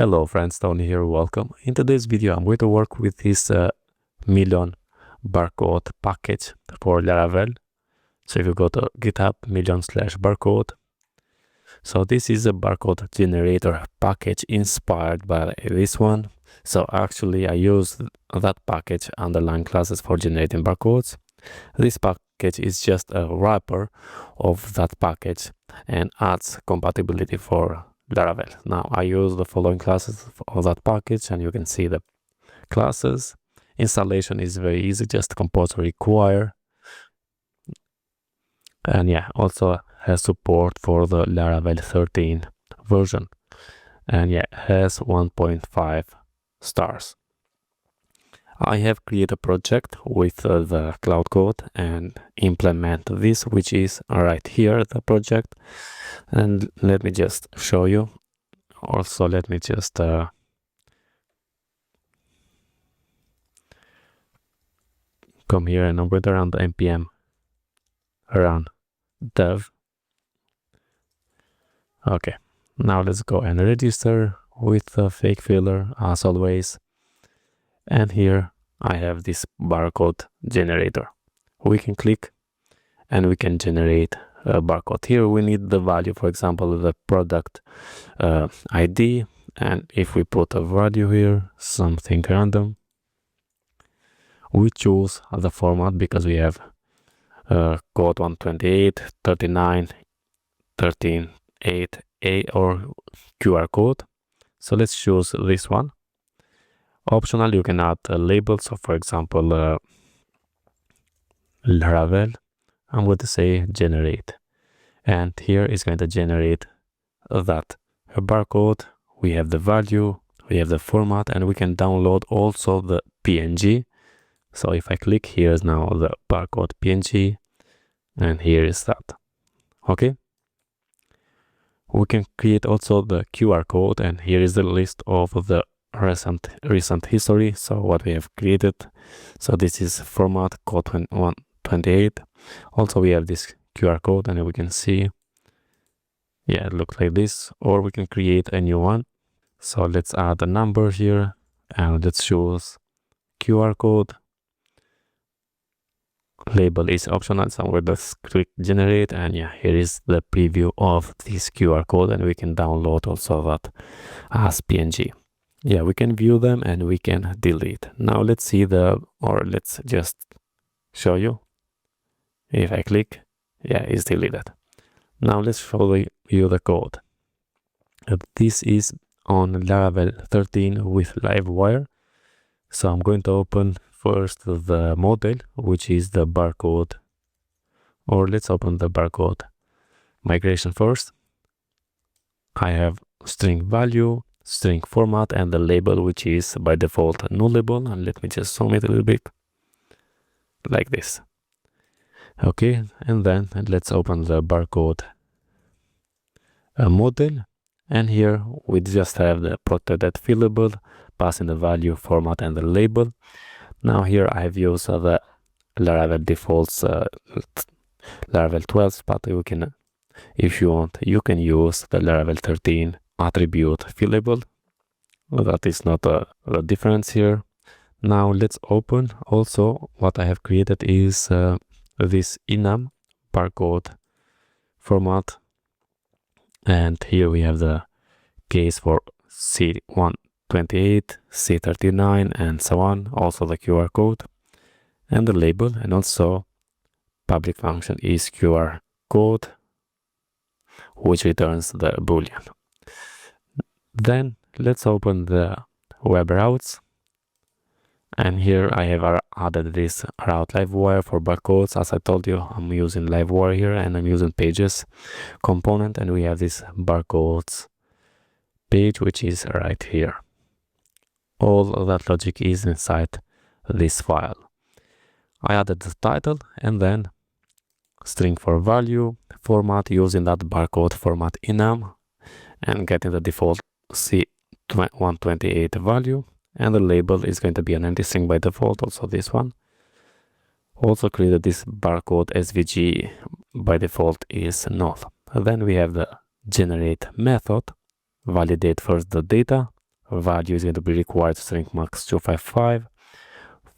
Hello friends, Tony here, welcome. In today's video I'm going to work with this milon barcode package for Laravel. So if you go to GitHub milon/barcode, so this is a barcode generator package inspired by this one. So actually I use that package underlying classes for generating barcodes. This package is just a wrapper of that package and adds compatibility for Laravel. Now I use the following classes of that package, and you can see the classes. Installation is very easy, just compose require, and yeah, also has support for the Laravel 13 version, and yeah, has 1.5 stars. I have created a project with the cloud code and implement this, which is right here, the project. And let me just show you. Also, let me just come here and operate around the npm run dev. Okay, now let's go and register with the fake filler as always. And here I have this barcode generator. We can click and we can generate a barcode. Here we need the value, for example, the product ID. And if we put a value here, something random, we choose the format because we have code 128, 39, 13, 8A or QR code. So let's choose this one. Optional, you can add a label. So for example, Laravel, I'm going to say generate, and here is going to generate that barcode. We have the value, we have the format, and we can download also the PNG. So if I click, here is now the barcode PNG, and here is that. Okay, we can create also the QR code, and here is the list of the recent history. So what we have created, so this is format code 128. Also we have this QR code, and we can see, yeah, it looks like this, or we can create a new one. So let's add a number here, and let's choose QR code. Label is optional, so we'll just click generate, and yeah, here is the preview of this QR code, and we can download also that as PNG. Yeah, we can view them and we can delete. Now let's see let's just show you. If I click, yeah, it's deleted. Now let's show you the code. This is on Laravel 13 with Livewire. So I'm going to open first the model, which is the barcode, or let's open the barcode migration first. I have string value, string format, and the label, which is by default nullable. And let me just zoom it a little bit like this. Okay, and then let's open the barcode model, and here we just have the protected fillable, passing the value, format, and the label. Now here I have used the Laravel defaults Laravel 12, but you can, if you want, you can use the Laravel 13 attribute fillable. That is not a difference here. Now let's open. Also what I have created is this enum barcode format, and here we have the case for C128, C39, and so on. Also the QR code and the label, and also public function is QR code, which returns the boolean. Then let's open the web routes, and here I have added this route Livewire for barcodes. As I told you, I'm using Livewire here, and I'm using pages component, and we have this barcodes page, which is right here. All of that logic is inside this file. I added the title, and then string for value, format using that barcode format enum, and getting the default C128 value, and the label is going to be an empty string by default, also this one. Also created this barcode SVG, by default is null. Then we have the generate method, validate first the data, value is going to be required string max 255.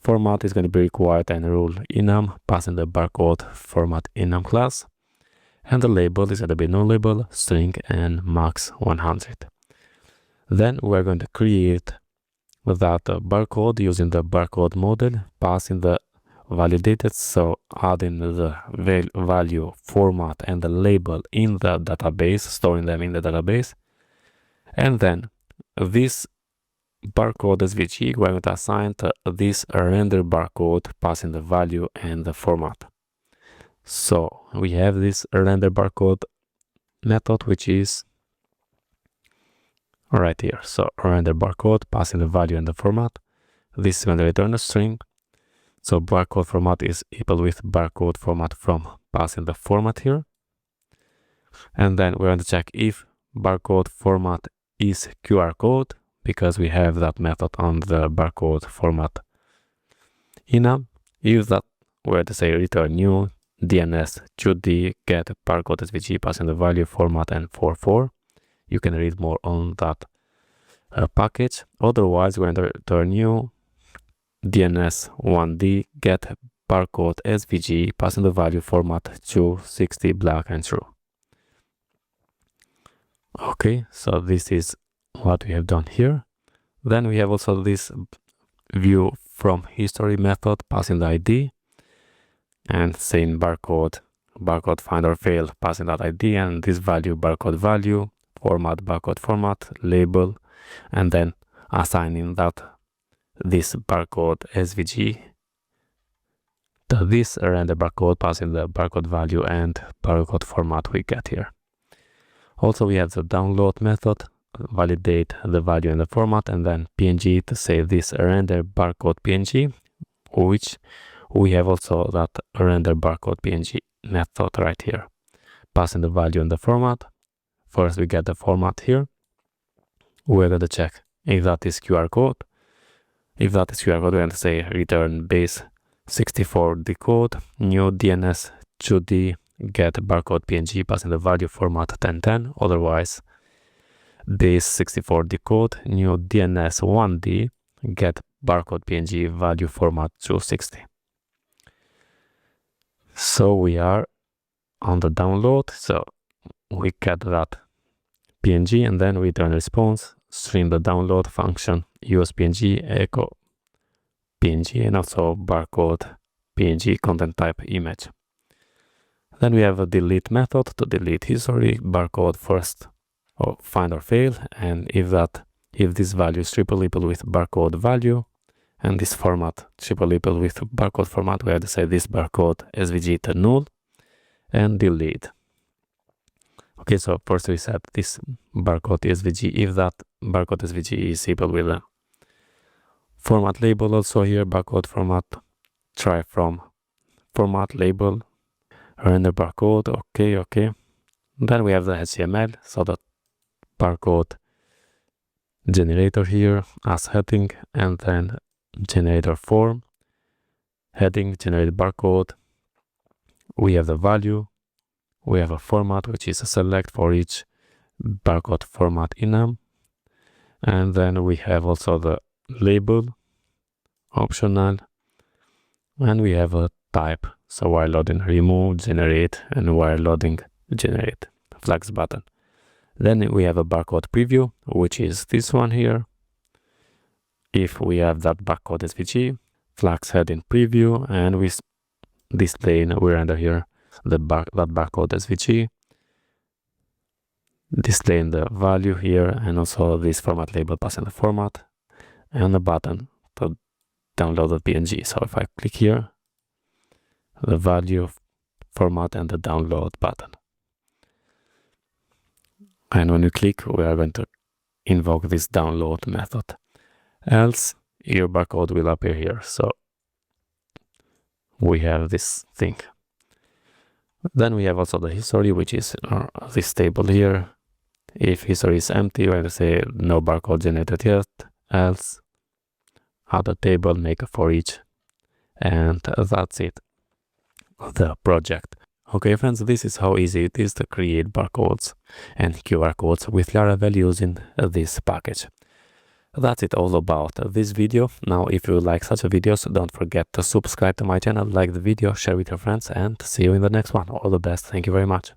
Format is going to be required and rule enum, passing the barcode format enum class. And the label is going to be no label, string, and max 100. Then we're going to create that barcode using the barcode model, passing the validated, so adding the value, format, and the label in the database, storing them in the database. And then this barcode SVG, we're going to assign to this render barcode, passing the value and the format. So we have this render barcode method, which is right here. So render barcode, passing the value and the format. This is going to return a string. So barcode format is equal with barcode format from passing the format here. And then we're going to check if barcode format is QR code, because we have that method on the barcode format enum. If that were to say return new DNS 2D get barcode SVG, passing the value, format, and 44. You can read more on that package. Otherwise, we're going to return new DNS 1D get barcode SVG, passing the value, format, 260 black and true. Okay, so this is what we have done here. Then we have also this view from history method, passing the ID and saying barcode find or fail, passing that ID, and this value, barcode value, format, barcode format, label, and then assigning that this barcode SVG to this render barcode, passing the barcode value and barcode format we get here. Also, we have the download method, validate the value and the format, and then PNG to save this render barcode PNG, which we have also that render barcode PNG method right here, passing the value and the format. First, we get the format here. We're going to check if that is QR code. If that is QR code, we're going to say return base 64 decode, new DNS 2D get barcode PNG, passing the value, format 1010. Otherwise, base 64 decode, new DNS 1D get barcode PNG, value, format 260. So we are on the download. So we get that PNG, and then we return response, stream the download function, use PNG, echo PNG, and also barcode PNG content type image. Then we have a delete method to delete history, barcode first, or find or fail, and if this value is triple equal with barcode value, and this format triple equal with barcode format, we have to say this barcode SVG to null and delete. Okay, so first we set this barcode SVG if that barcode SVG is equal with a format label. Also here barcode format, try from format label, render barcode. Okay. Then we have the HTML, so the barcode generator here as heading, and then generator form, heading, generate barcode. We have the value, we have a format, which is a select for each barcode format enum, and then we have also the label, optional, and we have a type. So while loading, remove, generate, and while loading, generate, flags button. Then we have a barcode preview, which is this one here. If we have that barcode SVG, flags heading preview, and we display, we render here that barcode SVG, displaying the value here, and also this format label passing the format, and the button to download the PNG. So if I click here, the value, format, and the download button. And when you click, we are going to invoke this download method. Else, your barcode will appear here. So we have this thing. Then we have also the history, which is this table here. If history is empty, we're going to say no barcode generated yet. Else, add a table, make a for each, and that's it. The project. Okay friends, this is how easy it is to create barcodes and QR codes with Laravel using this package. That's it all about this video. Now, if you like such videos, don't forget to subscribe to my channel, like the video, share with your friends, and see you in the next one. All the best. Thank you very much.